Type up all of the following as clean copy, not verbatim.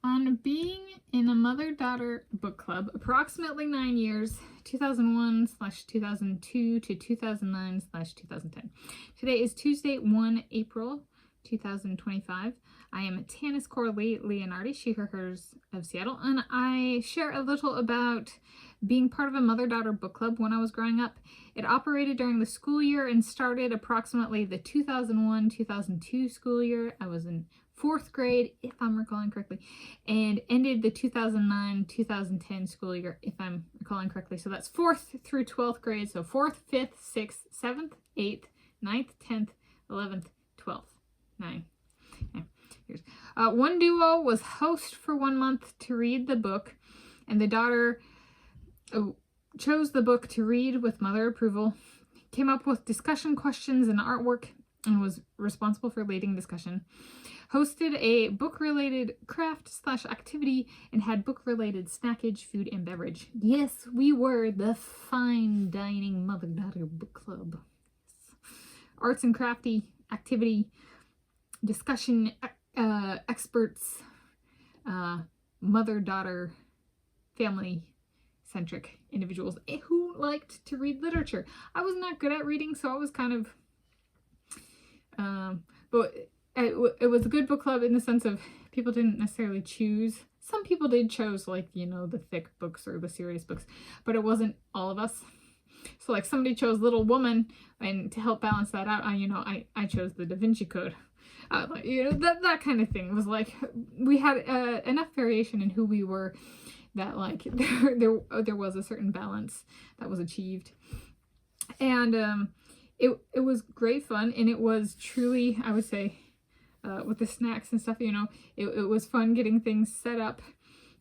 On being in a mother-daughter book club, approximately 9 years, 2001/2002 to 2009/2010. Today is Tuesday, 1 April 2025. I am Tanis Coralee Leonhardi, she, her, hers of Seattle, and I share a little about being part of a mother-daughter book club when I was growing up. It operated during the school year and started approximately the 2001-2002 school year. I was in 4th grade, if I'm recalling correctly, and ended the 2009-2010 school year, if I'm recalling correctly. So that's 4th through 12th grade. So 4th, 5th, 6th, 7th, 8th, 9th, 10th, 11th, 12th. 9 years. One duo was host for 1 month to read the book, and the daughter chose the book to read with mother approval, came up with discussion questions and artwork, and was responsible for leading discussion, hosted a book-related craft/activity, and had book-related snackage, food, and beverage. Yes, we were the fine dining mother-daughter book club. Arts and crafty activity, discussion, experts, mother-daughter, family-centric individuals who liked to read literature. I was not good at reading, so I was kind of, but it was a good book club in the sense of people didn't necessarily choose. Some people did chose, like, you know, the thick books or the serious books, but it wasn't all of us. So like somebody chose Little Woman, and to help balance that out, I chose the Da Vinci Code. That kind of thing. It was like we had enough variation in who we were that like there was a certain balance that was achieved, and it was great fun, and it was truly, I would say, with the snacks and stuff, it was fun getting things set up,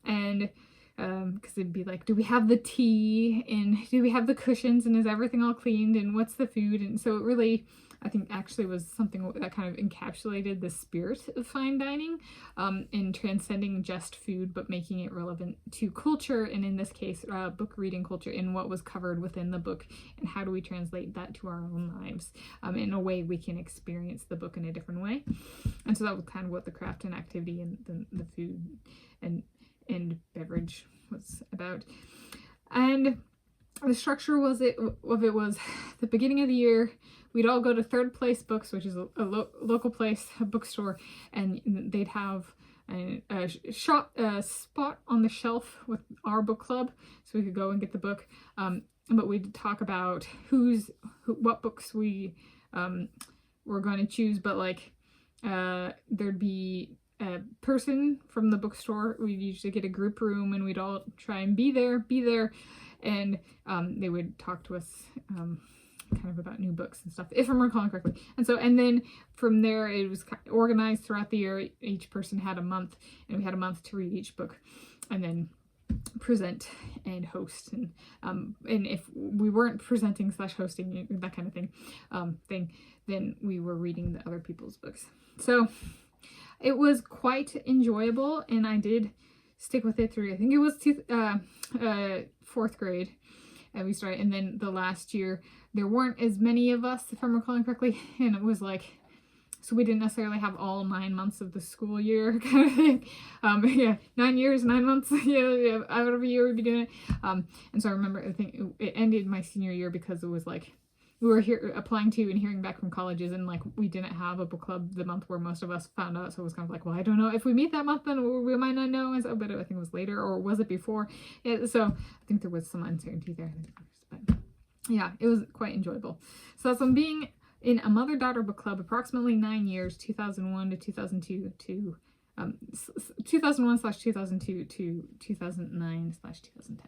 and because it'd be like, do we have the tea, and do we have the cushions, and is everything all cleaned, and what's the food? And so it really, I think, actually was something that kind of encapsulated the spirit of fine dining, in transcending just food, but making it relevant to culture, and in this case, book reading culture, and what was covered within the book, and how do we translate that to our own lives, in a way we can experience the book in a different way. And so that was kind of what the craft and activity and the food and beverage was about. And the structure was the beginning of the year, we'd all go to Third Place Books, which is a local place, a bookstore, and they'd have a spot on the shelf with our book club, so we could go and get the book. But we'd talk about what books we were going to choose. But like there'd be a person from the bookstore. We'd usually get a group room, and we'd all try and be there, and they would talk to us kind of about new books and stuff, if I'm recalling correctly. And then from there, it was organized throughout the year. Each person had a month, and we had a month to read each book, and then present and host, and if we weren't presenting/hosting, that kind of thing, then we were reading the other people's books. So it was quite enjoyable, and I did stick with it through, I think it was 4th grade, and we started. And then the last year, there weren't as many of us, if I'm recalling correctly, and it was like, so we didn't necessarily have all 9 months of the school year kind of thing. 9 years, 9 months, out of a year we'd be doing it. And so I remember, I think it ended my senior year, because it was like, we were here applying to and hearing back from colleges, and like we didn't have a book club the month where most of us found out. So it was kind of like, well, I don't know if we meet that month, then we might not know. And so, but I think it was later, or was it before? Yeah, so I think there was some uncertainty there. But yeah, it was quite enjoyable. So that's on being in a mother-daughter book club, approximately 9 years, 2001 to 2002 to 2001/2002 to 2009/2010.